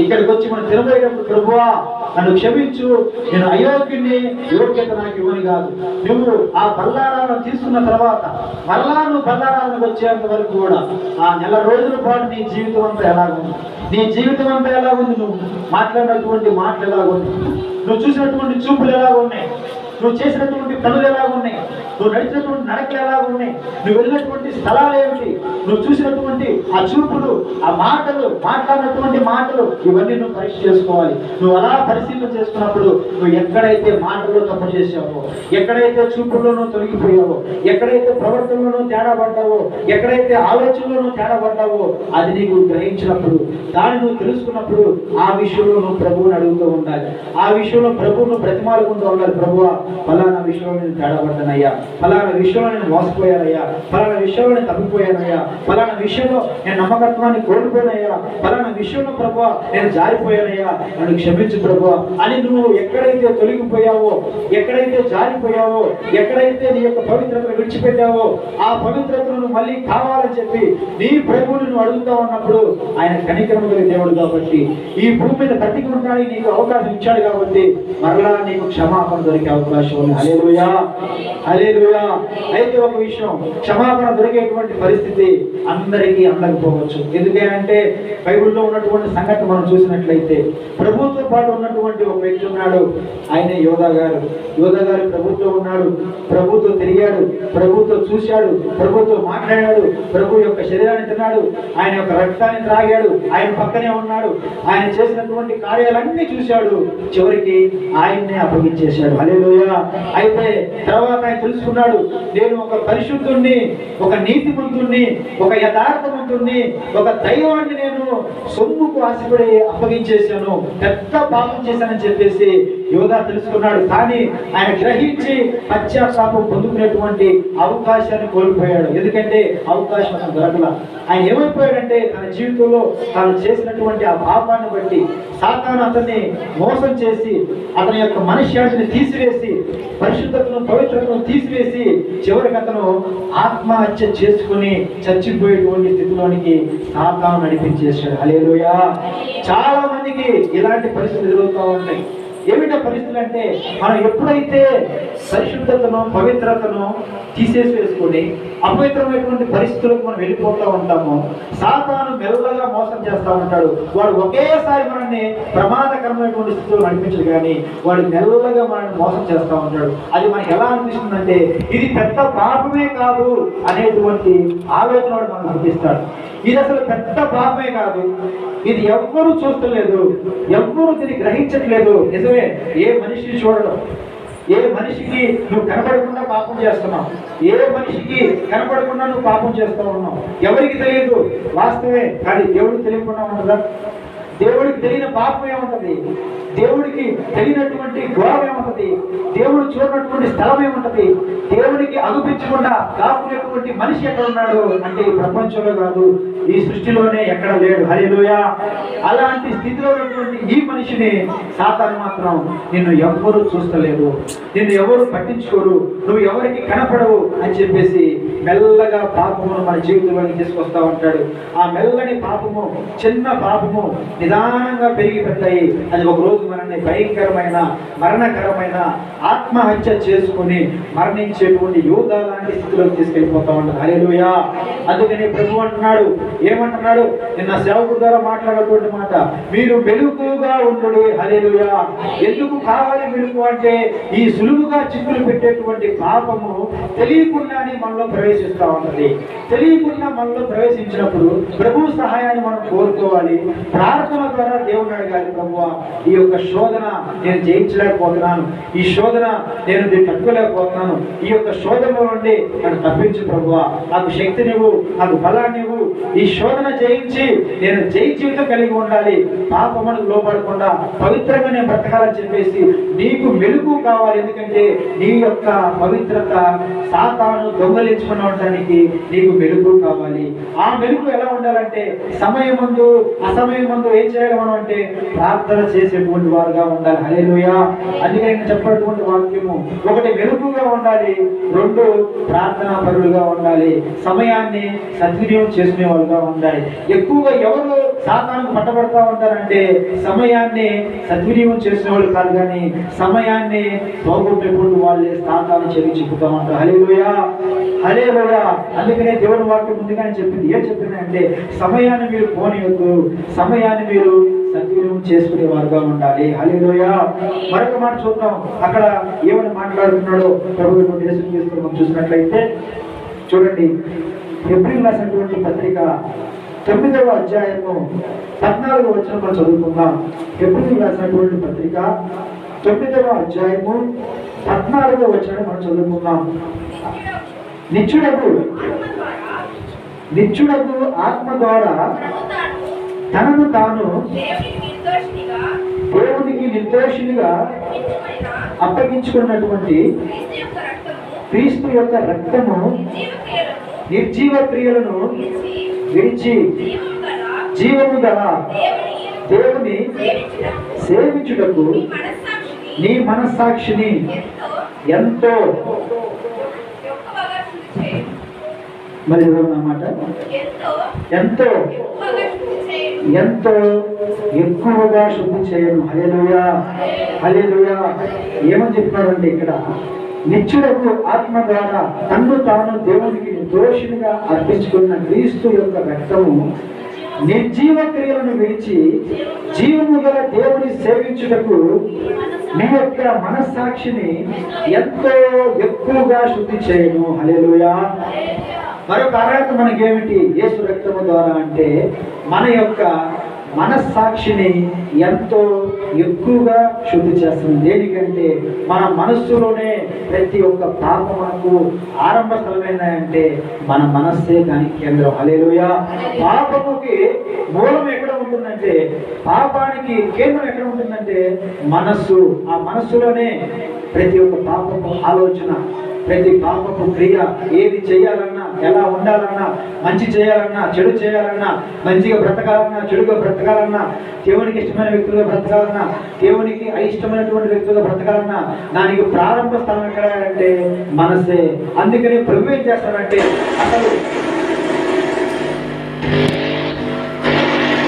ఇక్కడికి వచ్చి మనం తినబోయేటప్పుడు ప్రభువా నన్ను క్షమించు, నేను అయోగ్యుని, యోగ్యత నాకు ఇవ్వని కాదు. నువ్వు ఆ బల్లారాధన తీసుకున్న తర్వాత మరలా నువ్వు బల్లారాధనకు వచ్చేంత వరకు కూడా ఆ నెల రోజుల పాటు నీ జీవితం అంతా ఎలాగుంది, నీ జీవితం అంతా ఎలాగుంది, నువ్వు మాట్లాడినటువంటి మాటలు ఎలాగుంది, నువ్వు చూసినటువంటి చూపులు ఎలాగ ఉన్నాయి, నువ్వు చేసినటువంటి పనులు ఎలాగ ఉన్నాయి, నువ్వు నడిచినటువంటి నడకలు ఎలాగ ఉన్నాయి, నువ్వు వెళ్ళినటువంటి స్థలాలు ఏమిటి, నువ్వు చూసినటువంటి ఆ చూపులు, ఆ మాటలు, మాట్లాడినటువంటి మాటలు, ఇవన్నీ నువ్వు పరీక్ష చేసుకోవాలి. నువ్వు అలా పరిశీలన చేసుకున్నప్పుడు నువ్వు ఎక్కడైతే మాటల్లో తప్పు చేసావో, ఎక్కడైతే చూపుల్లో నువ్వు తొలగిపోయావో, ఎక్కడైతే ప్రవర్తనలో నువ్వు తేడా పడ్డావో, ఎక్కడైతే ఆలోచనలో నువ్వు తేడా పడ్డావో, అది నీకు గ్రహించినప్పుడు, దాన్ని నువ్వు తెలుసుకున్నప్పుడు ఆ విషయంలో నువ్వు ప్రభువుని అడుగుతూ ఉండాలి. ఆ విషయంలో ప్రభువును బ్రతిమాలుకుంటూ ఉండాలి. ప్రభువా ఫలానా విషయంలో నేను తేడా పడ్డానయ్యా, ఫలానా విషయంలో నేను మోసపోయానయ్యా, ఫలానా విషయంలో నేను తప్పిపోయానయ్యా, ఫలానా విషయంలో నేను నమ్మకత్వాన్ని కోల్పోయానయ్యా, ఫలానా విషయంలో ప్రభువా నేను జారిపోయానయ్యా, నన్ను క్షమించు ప్రభువా అని నువ్వు ఎక్కడైతే తొలగిపోయావో, ఎక్కడైతే జారిపోయావో, ఎక్కడైతే నీ యొక్క పవిత్రతను విడిచిపెట్టావో, ఆ పవిత్రతను మళ్ళీ కావాలని చెప్పి నీ ప్రభువుని నువ్వు అడుగుతా ఉన్నప్పుడు ఆయన కనికరము కలిగిన దేవుడు కాబట్టి, ఈ భూమి మీద బ్రతికి ఉండడానికి నీకు అవకాశం ఇచ్చాడు కాబట్టి మరలా నీకు క్షమాపణ దొరికే అవకాశం ఉంది. హల్లెలూయా. హల్లెలూయా. అయితే ఒక విషయం, క్షమాపణ దొరికేటువంటి పరిస్థితి అందరికీ అందకపోవచ్చు. ఎందుకంటే బైబిల్లో ఉన్నటువంటి సంఘటన మనం చూసినట్లయితే ప్రభుతో పాటు ఉన్నటువంటి ఒక వ్యక్తి ఉన్నాడు. ఆయనే యోధా గారు. యోధా గారు ప్రభుతో ఉన్నాడు, ప్రభుతో తిరిగాడు, ప్రభుతో చూశాడు, ప్రభుతో మాట్లాడాడు, ప్రభు యొక్క శరీరాన్ని తిన్నాడు, ఆయన యొక్క రక్తాన్ని త్రాగాడు, ఆయన పక్కనే ఉన్నాడు, ఆయన చేసినటువంటి కార్యాలన్నీ చూశాడు, చివరికి ఆయన్నే అప్పగించేశాడు. హల్లెలూయా. అయితే తర్వాత ఆయన తెలుసుకున్నాడు, నేను ఒక పరిశుద్ధుణ్ణి, ఒక నీతిమంతుణ్ణి, ఒక యథార్థవంతుణ్ణి, ఒక దైవాన్ని నేను సొమ్ముకు ఆశపడి అప్పగించేశాను, పెద్ద పాపం చేశానని చెప్పేసి యోధా తెలుసుకున్నాడు. కానీ ఆయన గ్రహించి పశ్చాత్తాపం పొందుకునేటువంటి అవకాశాన్ని కోల్పోయాడు. ఎందుకంటే అవకాశం అతను దొరకల. ఆయన ఏమైపోయాడంటే తన జీవితంలో తాను చేసినటువంటి ఆ పాపాన్ని బట్టి సాతాను అతన్ని మోసం చేసి అతని యొక్క మనశ్శాంతిని తీసివేసి, పరిశుద్ధతను, పవిత్రతను తీసివేసి చివరికి అతను ఆత్మహత్య చేసుకుని చచ్చిపోయేటువంటి స్థితిలోనికి సాతాను నడిపించేశాడు. హల్లెలూయా. చాలా మందికి ఇలాంటి పరిస్థితులు ఎదురవుతూ ఉంటాయి. ఏమిటో పరిస్థితులు అంటే, మనం ఎప్పుడైతే పరిశుద్ధతను పవిత్రతను తీసేసుకొని అపవిత్రమైనటువంటి పరిస్థితులకు మనం వెళ్ళిపోతూ ఉంటామో, సాతాను మెల్లగా మోసం చేస్తూ ఉంటాడు. వాడు ఒకేసారి మనల్ని ప్రమాదకరమైనటువంటి స్థితిలో నడిపించడు, కానీ వాడు మెల్లగా మనల్ని మోసం చేస్తూ ఉంటాడు. అది మనకి ఎలా అనిపిస్తుందంటే, ఇది పెద్ద పాపమే కాదు అనేటువంటి ఆలోచన వాడు మనం గుర్తిస్తాడు. ఇది అసలు పెద్ద పాపమే కాదు, ఇది ఎవ్వరూ చూస్తలేదు, ఎవ్వరూ దీన్ని గ్రహించట్లేదు. నిజమే, ఏ మనిషిని చూడడం, ఏ మనిషికి నువ్వు కనపడకుండా పాపం చేస్తున్నావు, ఏ మనిషికి కనపడకుండా నువ్వు పాపం చేస్తూ ఉన్నావు. ఎవరికి తెలియదు, వాస్తవే. కానీ దేవుడికి తెలియకుండా ఉంటుందా? దేవుడికి తెలియని పాపం ఏముంటది? దేవుడికి తెలియనటువంటి ఘోరం ఏముంటది? దేవుడు చూడనటువంటి స్థలం ఏముంటది? దేవుడికి అగుపించకుండా దాక్కునేటువంటి మనిషి ఎక్కడ ఉన్నాడు అంటే ఈ ప్రపంచంలో కాదు, ఈ సృష్టిలోనే ఎక్కడ లేడు. హల్లెలూయా. అలాంటి స్థితిలో ఉన్నటువంటి ఈ మనిషిని సాతాను మాత్రం నిన్ను ఎవ్వరూ చూస్తలేదు, నిన్ను ఎవరు పట్టించుకోరు, నువ్వు ఎవరికి కనపడవు అని చెప్పేసి మెల్లగా పాపమును మన జీవితంలోకి తీసుకొస్తా ఉంటాడు. ఆ మెల్లని పాపము, చిన్న పాపము నిదానంగా పెరిగి పెద్దాయి. అది ఒక రోజు మనల్ని భయంకరమైన మరణకరమైన ఆత్మహత్య చేసుకుని మరణించేటువంటి యూదా లాంటి స్థితిలోకి తీసుకెళ్ళిపోతా ఉంటాడు. హల్లెలూయా. అందుకని ప్రభు అంటున్నాడు, ఏమంటున్నాడు? నిన్న సేవకుడు ద్వారా మాట్లాడేటువంటి మాట, మీరు మెలుగుగా ఉండు. హల్లెలూయా. ఎందుకు కావాలి మెలుగు అంటే, ఈ సులువుగా చిక్కులు పెట్టేటువంటి పాపము తెలియకుండానే మనలో ప్రవేశిస్తూ ఉంటది. తెలియకుండా మనలో ప్రవేశించినప్పుడు ప్రభు సహాయాన్ని మనం కోరుకోవాలి. ప్రార్థన ద్వారా దేవుని అడగాలి, ప్రభువా ఈ యొక్క శోధన నేను జయించలేకపోతున్నాను, ఈ శోధన నేను దీన్ని తట్టుకోలేకపోతున్నాను, ఈ యొక్క శోధనలో నుండి నన్ను తప్పించు ప్రభువా, నాకు శక్తినివ్వు, నాకు బలాన్నివ్వు, ఈ శోధన జయించి నేను జై జీవితం కలిగి ఉండాలి, పాపమునకు లోపడకుండా పవిత్రంగా నేను బ్రతకాలని చెప్పేసి నీకు మెలుగు కావాలి. ఎందుకంటే నీ యొక్క పవిత్రత సాతాను దొంగలించుకుని ఉండడానికి నీకు మెలుగు కావాలి. ఆ మెలుగు ఎలా ఉండాలంటే, సమయం ముందు అసమయం ముందు ఏం చేయాలి మనం అంటే, ప్రార్థన చేసేటువంటి వారుగా ఉండాలి. హల్లెలూయా. అందుకే నేను చెప్పినటువంటి వాక్యము, ఒకటి మెలుగుగా ఉండాలి, రెండు ప్రార్థనా పరులుగా ఉండాలి, సమయాన్ని సద్వినియోగం చేసుకునే వాళ్ళుగా ఉండాలి. ఎక్కువగా ఎవరు సాతానుకు పట్టబడతా ఉంటారంటే, సమయాన్ని సద్వినియోగం చేసిన వాళ్ళు కాదు, కానీ సమయాన్ని పోగొట్టేటువంటి వాళ్ళే సాతాను చెవి చిక్కుతూ ఉంటారు. హల్లెలూయా. హల్లెలూయా. అందుకనే దేవుని వాక్యం ముందుగానే చెప్పింది, ఏం చెప్పింది అంటే, సమయాన్ని మీరు పోనీయొద్దు, సమయాన్ని మీరు సద్వినియోగం చేసుకునే వారుగా ఉండాలి. హల్లెలూయా. మరొక మాట చూద్దాం, అక్కడ ఏమని మాట్లాడుతున్నాడో ప్రభువు మనం చూసినట్లయితే చూడండి. హెబ్రీయులకు రాసినటువంటి పత్రిక 9వ అధ్యాయము 14వ వచనం మనం చదువుకుందాం. హెబ్రీయులకు రాసినటువంటి పత్రిక 9వ అధ్యాయము 14వ వచనం మనం చదువుకుందాం. నిత్యుడకు ఆత్మ ద్వారా తనను తాను దేవునికి నిర్దోషినిగా అప్పగించుకున్నటువంటి క్రీస్తు యొక్క రక్తము నిర్జీవ క్రియలను విడిచి జీవము గల దేవుని సేవించుటకు నీ మనస్సాక్షిని ఎంతో, మరి అన్నమాట, ఎంతో ఎంతో ఎక్కువగా శుద్ధి చేయను. హల్లెలూయా. హల్లెలూయా. ఏమని చెప్తున్నాడంటే ఇక్కడ, నిత్యుడకు ఆత్మ ద్వారా తన్ను తాను దేవునికి నిర్దోషినిగా అర్పించుకున్న క్రీస్తు యొక్క రక్తము నిర్జీవ క్రియలను విడిచి జీవము గల దేవుని సేవించుటకు నీ యొక్క మనస్సాక్షిని ఎంతో ఎక్కువగా శుద్ధి చేయను. హల్లెలూయా. మరొక అర్హత మనకేమిటి యేసు రక్తము ద్వారా అంటే, మన యొక్క మనస్సాక్షిని ఎంతో ఎక్కువగా శుద్ధి చేస్తుంది. దేనికంటే మన మనస్సులోనే ప్రతి ఒక్క పాపం మనకు ఆరంభ స్థలమైందంటే మన మనస్సే దానికి కేంద్రం. హల్లెలూయా. పాపముకి మూలం ఎక్కడ ఉంటుందంటే, పాపానికి కేంద్రం ఎక్కడ ఉంటుందంటే మనస్సు. ఆ మనస్సులోనే ప్రతి ఒక్క పాపము ఆలోచన, ప్రతి పాపపు క్రియ, ఏది చేయాలన్నా, ఎలా ఉండాలన్నా, మంచి చేయాలన్నా, చెడు చేయాలన్నా, మంచిగా బ్రతకాలన్నా, చెడుగా బ్రతకాలన్నా, దేవునికి ఇష్టమైన వ్యక్తులుగా బ్రతకాలన్నా, దేవునికి అయిష్టమైనటువంటి వ్యక్తులుగా బ్రతకాలన్నా, దానికి ప్రారంభ స్థానం ఎక్కడ అంటే మనసే. అందుకని ప్రభు ఏం చేస్తాడంటే, అసలు